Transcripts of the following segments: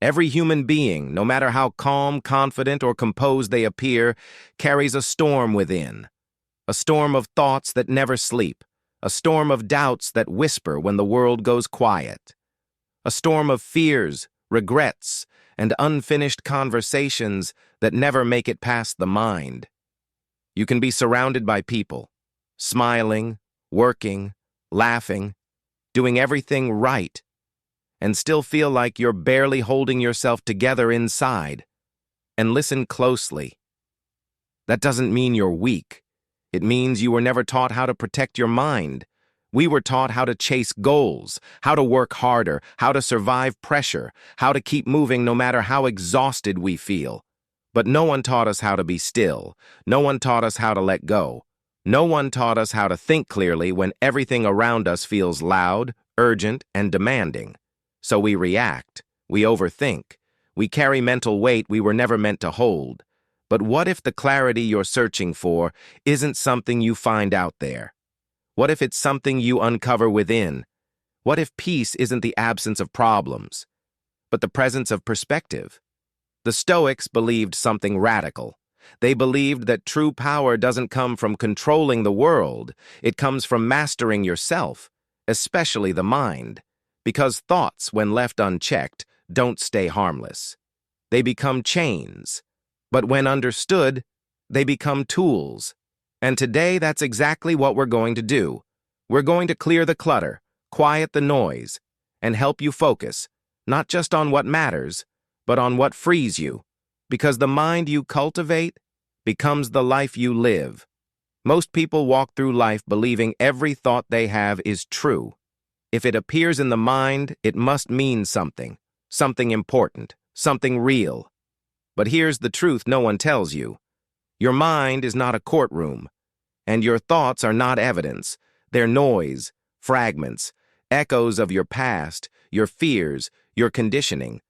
Every human being, no matter how calm, confident, or composed they appear, carries a storm within. A storm of thoughts that never sleep. A storm of doubts that whisper when the world goes quiet. A storm of fears, regrets, and unfinished conversations that never make it past the mind. You can be surrounded by people, smiling, working, laughing, doing everything right, and still feel like you're barely holding yourself together inside. And listen closely. That doesn't mean you're weak. It means you were never taught how to protect your mind. We were taught how to chase goals, how to work harder, how to survive pressure, how to keep moving no matter how exhausted we feel. But no one taught us how to be still. No one taught us how to let go. No one taught us how to think clearly when everything around us feels loud, urgent, and demanding. So we react, we overthink, we carry mental weight we were never meant to hold. But what if the clarity you're searching for isn't something you find out there? What if it's something you uncover within? What if peace isn't the absence of problems, but the presence of perspective? The Stoics believed something radical. They believed that true power doesn't come from controlling the world, it comes from mastering yourself, especially the mind. Because thoughts, when left unchecked, don't stay harmless. They become chains. But when understood, they become tools. And today, that's exactly what we're going to do. We're going to clear the clutter, quiet the noise, and help you focus, not just on what matters, but on what frees you. Because the mind you cultivate becomes the life you live. Most people walk through life believing every thought they have is true. If it appears in the mind, it must mean something important, something real. But here's the truth no one tells you. Your mind is not a courtroom, and your thoughts are not evidence. They're noise, fragments, echoes of your past, your fears, your conditioning.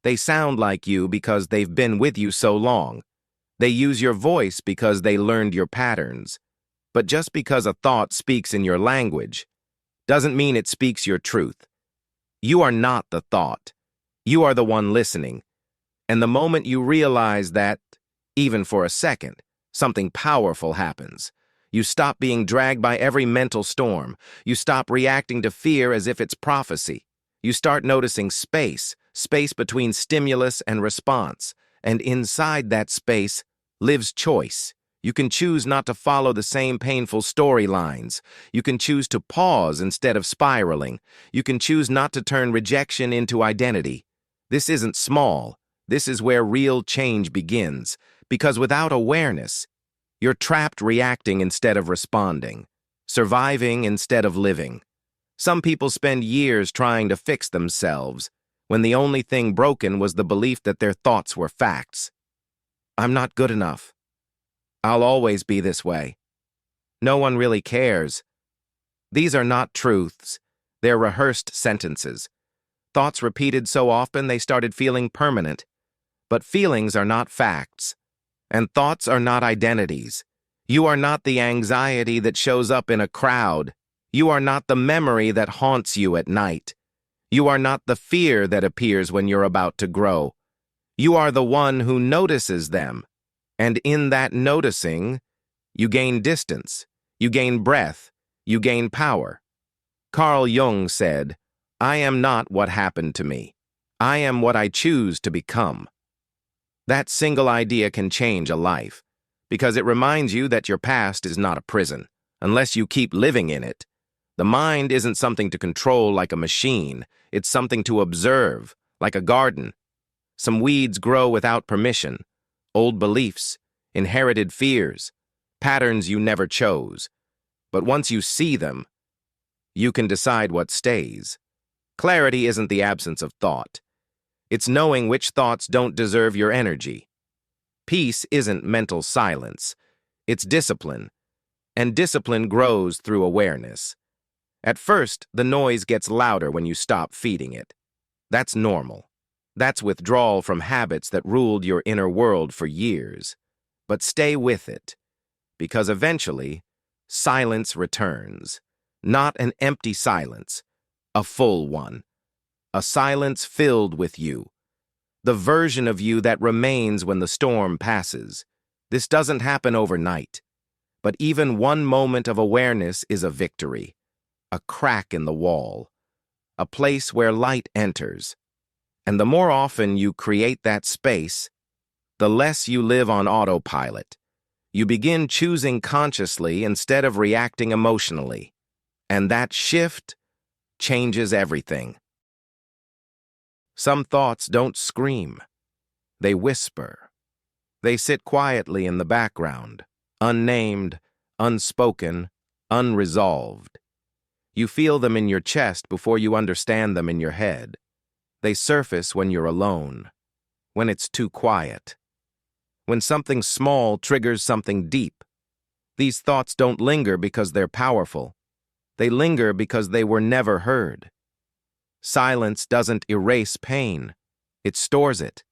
They sound like you because they've been with you so long. They use your voice because they learned your patterns. But just because a thought speaks in your language doesn't mean it speaks your truth. You are not the thought. You are the one listening. And the moment you realize that, even for a second, something powerful happens. You stop being dragged by every mental storm. You stop reacting to fear as if it's prophecy. You start noticing space between stimulus and response. And inside that space lives choice. You can choose not to follow the same painful storylines. You can choose to pause instead of spiraling. You can choose not to turn rejection into identity. This isn't small. This is where real change begins. Because without awareness, you're trapped reacting instead of responding, surviving instead of living. Some people spend years trying to fix themselves, when the only thing broken was the belief that their thoughts were facts. I'm not good enough. I'll always be this way. No one really cares. These are not truths. They're rehearsed sentences. Thoughts repeated so often they started feeling permanent. But feelings are not facts. And thoughts are not identities. You are not the anxiety that shows up in a crowd. You are not the memory that haunts you at night. You are not the fear that appears when you're about to grow. You are the one who notices them. And in that noticing, you gain distance, you gain breath, you gain power. Carl Jung said, "I am not what happened to me. I am what I choose to become." That single idea can change a life, because it reminds you that your past is not a prison, unless you keep living in it. The mind isn't something to control like a machine. It's something to observe, like a garden. Some weeds grow without permission. Old beliefs, inherited fears, patterns you never chose. But once you see them, you can decide what stays. Clarity isn't the absence of thought. It's knowing which thoughts don't deserve your energy. Peace isn't mental silence. It's discipline. And discipline grows through awareness. At first, the noise gets louder when you stop feeding it. That's normal. That's withdrawal from habits that ruled your inner world for years. But stay with it, because eventually, silence returns. Not an empty silence, a full one. A silence filled with you. the version of you that remains when the storm passes. This doesn't happen overnight, but even one moment of awareness is a victory, a crack in the wall, a place where light enters. And the more often you create that space, the less you live on autopilot. You begin choosing consciously instead of reacting emotionally. And that shift changes everything. Some thoughts don't scream. They whisper. They sit quietly in the background, unnamed, unspoken, unresolved. You feel them in your chest before you understand them in your head. They surface when you're alone, when it's too quiet, when something small triggers something deep. These thoughts don't linger because they're powerful. They linger because they were never heard. Silence doesn't erase pain. It stores it.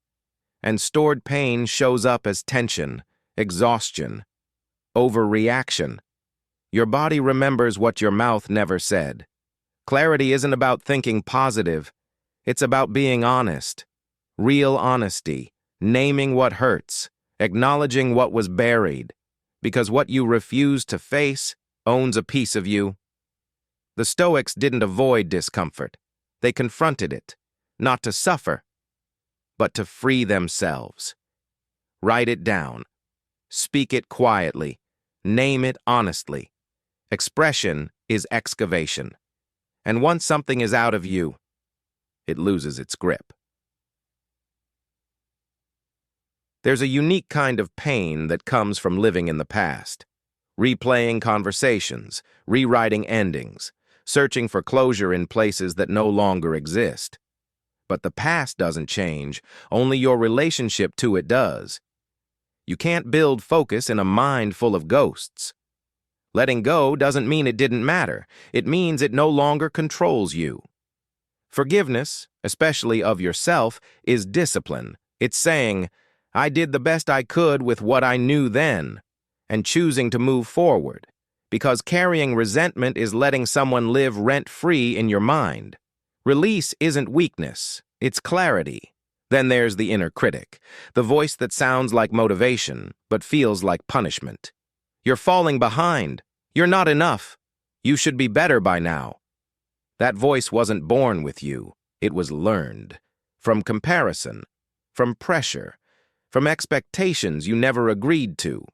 And stored pain shows up as tension, exhaustion, overreaction. Your body remembers what your mouth never said. Clarity isn't about thinking positive. It's about being honest. Real honesty. Naming what hurts. Acknowledging what was buried. Because what you refuse to face owns a piece of you. The Stoics didn't avoid discomfort. They confronted it, not to suffer, but to free themselves. Write it down. Speak it quietly. Name it honestly. Expression is excavation. And once something is out of you, it loses its grip. There's a unique kind of pain that comes from living in the past. Replaying conversations, rewriting endings, searching for closure in places that no longer exist. But the past doesn't change, only your relationship to it does. You can't build focus in a mind full of ghosts. Letting go doesn't mean it didn't matter. It means it no longer controls you. Forgiveness, especially of yourself, is discipline. It's saying, I did the best I could with what I knew then, and choosing to move forward. Because carrying resentment is letting someone live rent-free in your mind. Release isn't weakness, it's clarity. Then there's the inner critic, the voice that sounds like motivation, but feels like punishment. You're falling behind. You're not enough. You should be better by now. That voice wasn't born with you. It was learned. From comparison, from pressure, from expectations you never agreed to.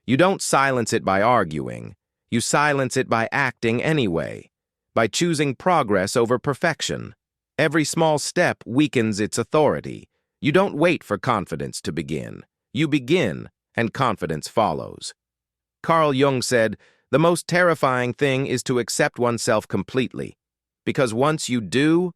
You don't silence it by arguing. You silence it by acting anyway, by choosing progress over perfection. Every small step weakens its authority. You don't wait for confidence to begin. You begin, and confidence follows. Carl Jung said, the most terrifying thing is to accept oneself completely, because once you do,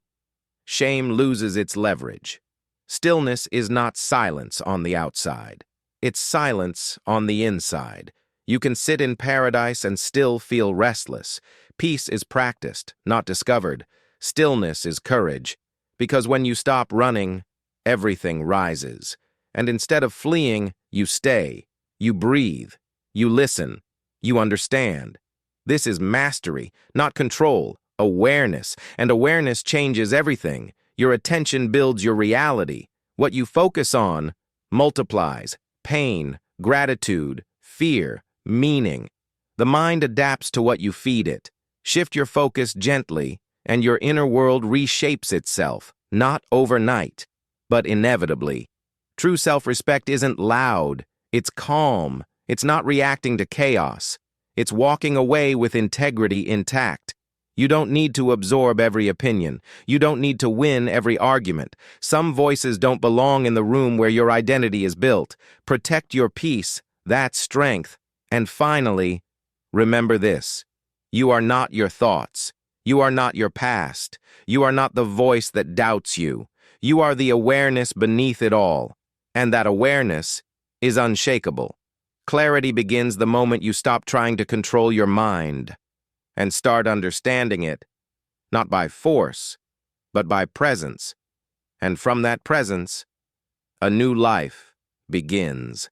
shame loses its leverage. Stillness is not silence on the outside. It's silence on the inside. You can sit in paradise and still feel restless. Peace is practiced, not discovered. Stillness is courage. Because when you stop running, everything rises. And instead of fleeing, you stay. You breathe. You listen. You understand. This is mastery, not control. Awareness. And awareness changes everything. Your attention builds your reality. What you focus on multiplies. Pain, gratitude, fear, meaning. The mind adapts to what you feed it. Shift your focus gently, and your inner world reshapes itself, not overnight, but inevitably. True self-respect isn't loud. It's calm. It's not reacting to chaos. It's walking away with integrity intact. You don't need to absorb every opinion. You don't need to win every argument. Some voices don't belong in the room where your identity is built. Protect your peace. That's strength. And finally, remember this. You are not your thoughts. You are not your past. You are not the voice that doubts you. You are the awareness beneath it all. And that awareness is unshakable. Clarity begins the moment you stop trying to control your mind and start understanding it, not by force, but by presence. And from that presence, a new life begins.